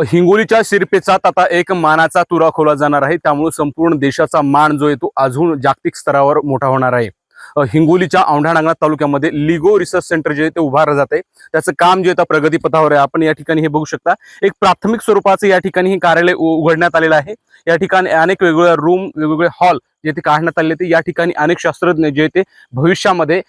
हिंगोलीच्या शिरपेचात आता एक मानाचा तुरा खोला जाणार आहे। त्यामुळे संपूर्ण देशाचा मान जो आहे तो अजून जागतिक स्तरावर मोठा होणार आहे। हिंगोलीच्या औंढा नागनाथ तालुक्यामध्ये लिगो रिसर्च सेंटर जे आहे ते उभारलं जाते, त्याचं काम जे आता प्रगतीपथावर आहे। आपण या ठिकाणी हे बघू शकता, एक प्राथमिक स्वरूपाचं या ठिकाणी हे कार्यालय उघडण्यात आलेलं आहे। या ठिकाणी अनेक वेगवेगळ्या रूम, वेगवेगळे हॉल जे ते काढण्यात आले ते या ठिकाणी अनेक शास्त्रज्ञ जे ते भविष्यामध्ये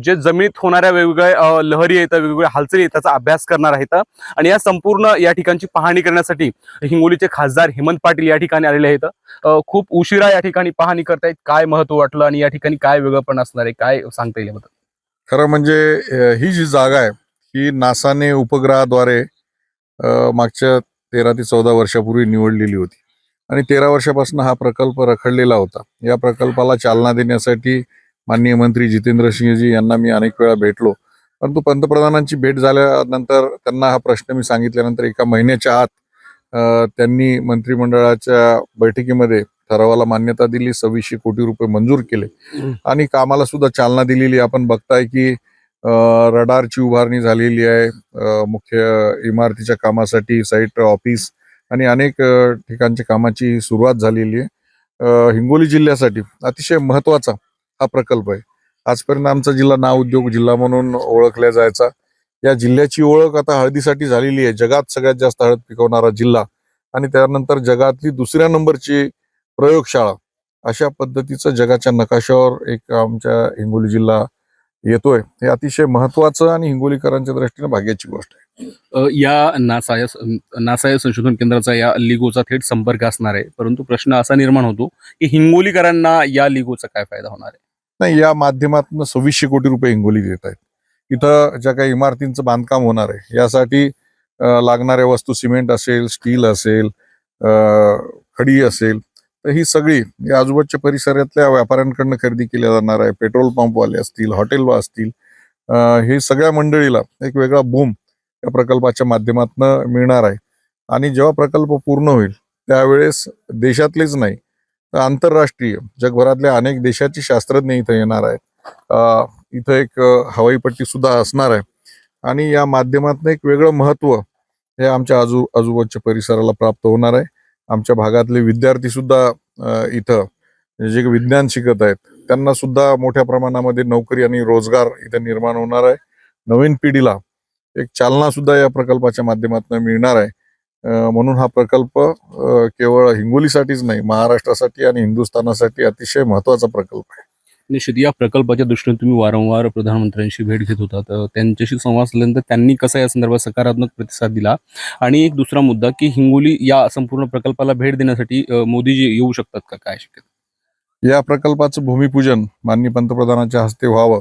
जे जमिनीत होणाऱ्या वेगवेगळ्या लहरी आहेत, वेगवेगळ्या हालचाली आहेत, त्याचा अभ्यास करणार आहेत। आणि या संपूर्ण या ठिकाणची पाहणी करण्यासाठी हिंगोलीचे खासदार हेमंत पाटील या ठिकाणी आलेले आहेत। खूप उशिरा या ठिकाणी पाहणी करतायत। काय महत्व वाटलं आणि या ठिकाणी काय वेगळंपण असणार आहे, काय सांगता येईल? खरं म्हणजे ही जी जागा आहे ही नासाने उपग्रहाद्वारे मागच्या 13 ते 14 वर्षापूर्वी निवडलेली होती आणि 13 वर्षापासून हा प्रकल्प रखडलेला होता। या प्रकल्पाला चालना देण्यासाठी माननीय मंत्री जितेंद्र सिंहजी यांना मी अनेक वेळा भेटलो, परंतु पंतप्रधानांची भेट झाल्यानंतर त्यांना हा प्रश्न मी सांगितल्यानंतर एका महिन्याच्या आत त्यांनी मंत्रिमंडळाच्या बैठकीमध्ये ठरावाला मान्यता दिली, 2600 कोटी रुपये मंजूर केले आणि कामाला सुद्धा चालना दिलेली। आपण बघताय की रडारची उभारणी झालेली आहे, मुख्य इमारतीच्या कामासाठी साईट ऑफिस आणि अनेक ठिकाणच्या कामाची सुरुवात झालेली आहे। हिंगोली जिल्ह्यासाठी अतिशय महत्वाचा हा प्रकल्प आहे। आजपर्यंत आमचा जिल्हा नाव उद्योग जिल्हा म्हणून ओळखला जायचा। या जिल्ह्याची ओळख आता हळदीसाठी झालेली आहे। जगात सगळ्यात जास्त हळद पिकवणारा जिल्हा आणि त्यानंतर जगातली दुसऱ्या नंबरची प्रयोगशाळा, अशा पद्धतीचं जगाच्या नकाशावर एक आमच्या हिंगोली जिल्हा येतोय। हे अतिशय महत्वाचं आणि हिंगोलीकरांच्या दृष्टीने भाग्याची गोष्ट आहे। या नासा संशोधन केंद्राचा या लिगोचा थेट संपर्क असणार आहे, परंतु प्रश्न असा निर्माण होतो की हिंगोलीकरांना या लिगोचा काय फायदा होणार आहे? नाही, या माध्यमातून 2600 कोटी रुपये हिंगोली देत आहेत। इथं ज्या काही इमारतींचं बांधकाम होणार आहे यासाठी लागणाऱ्या वस्तू, सिमेंट असेल, स्टील असेल, खडी असेल, तर ही सगळी या आजूबाजूच्या परिसरातल्या व्यापाऱ्यांकडनं खरेदी केल्या जाणार आहे। पेट्रोल पंपवाले असतील, हॉटेल असतील, हे सगळ्या मंडळीला एक वेगळा बूम या प्रकल्पाच्या माध्यमातून मिळणार आहे। आणि जेव्हा प्रकल्प पूर्ण होईल त्यावेळेस देशातलेच नाही तर आंतरराष्ट्रीय जगभरातल्या अनेक देशाची शास्त्रज्ञ इथं येणार आहेत। इथं एक हवाई पट्टी सुद्धा असणार आहे आणि या माध्यमातून एक वेगळं महत्व हे आमच्या आजूबाजूच्या परिसराला प्राप्त होणार आहे। आमच्या भागातले विद्यार्थी सुद्धा इथं जे विज्ञान शिकत आहेत त्यांना सुद्धा मोठ्या प्रमाणामध्ये नोकरी आणि रोजगार इथं निर्माण होणार आहे। नवीन पिढीला एक चालना सुद्धा या प्रकल्पाच्या माध्यमातून मिळणार आहे। म्हणून हा प्रकल्प केवळ हिंगोलीसाठीच नाही, महाराष्ट्रासाठी आणि हिंदुस्थानासाठी अतिशय महत्वाचा प्रकल्प आहे। निश्चित या प्रकल्पाच्या दृष्टीने तुम्ही वारंवार प्रधानमंत्र्यांशी भेट घेत होता, तर त्यांच्याशी संवाद साधल्यानंतर त्यांनी कसा या संदर्भात सकारात्मक प्रतिसाद दिला? आणि एक दुसरा मुद्दा की हिंगोली या संपूर्ण प्रकल्पाला भेट देण्यासाठी मोदीजी येऊ शकतात का, काय शक्यता? या प्रकल्पाचं भूमिपूजन माननीय पंतप्रधानांच्या हस्ते व्हावं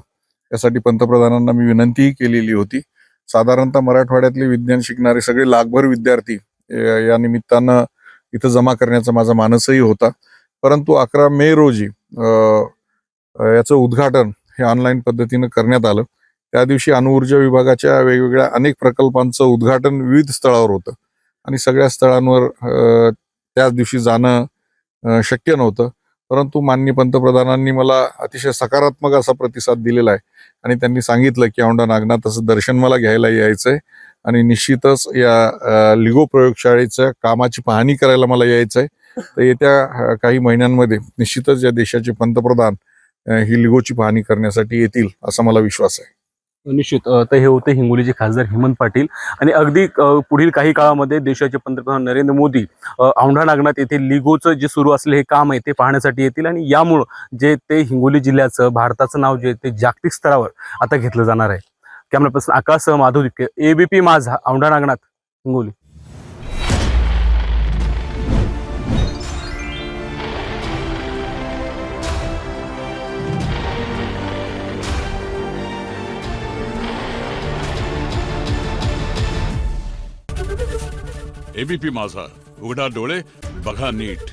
यासाठी पंतप्रधानांना मी विनंतीही केलेली होती। साधारणतः मराठवाड्यातले विज्ञान शिकणारे सगळे लाखभर विद्यार्थी या निमित्तानं इथं जमा करण्याचा माझा मानसही होता, परंतु 11 मे रोजी याचं उद्घाटन हे ऑनलाईन पद्धतीनं करण्यात आलं। त्या दिवशी अणुऊर्जा विभागाच्या वेगवेगळ्या अनेक प्रकल्पांचं उद्घाटन विविध स्थळावर होतं आणि सगळ्या स्थळांवर त्याच दिवशी जाणं शक्य नव्हतं, परंतु माननीय पंतप्रधानांनी मला अतिशय सकारात्मक असा प्रतिसाद दिलेला आहे आणि त्यांनी सांगितलं की औंढा नागनाथाचं दर्शन मला घ्यायला यायचंय आणि निश्चितच या लिगो प्रयोगशाळेच्या कामाची पाहणी करायला मला यायचंय। तर येत्या काही महिन्यांमध्ये निश्चितच या देशाचे पंतप्रधान ही लिगोची पाहणी करण्यासाठी येतील असा मला विश्वास आहे। निश्चित तर हे होते हिंगोलीचे खासदार हेमंत पाटील आणि अगदी पुढील काही काळामध्ये देशाचे पंतप्रधान नरेंद्र मोदी औंढा नागनाथ येथे लिगोचं जे सुरू असले हे काम आहे ते पाहण्यासाठी येतील आणि यामुळं जे ते हिंगोली जिल्ह्याचं, भारताचं नाव जे ते जागतिक स्तरावर आता घेतलं जाणार आहे। कॅमेरा पर्सन आकाश माधव दिक्के, ABP माझा, औंढा नागनाथ, हिंगोली। ABP माझा, उघडा डोळे बघा नीट।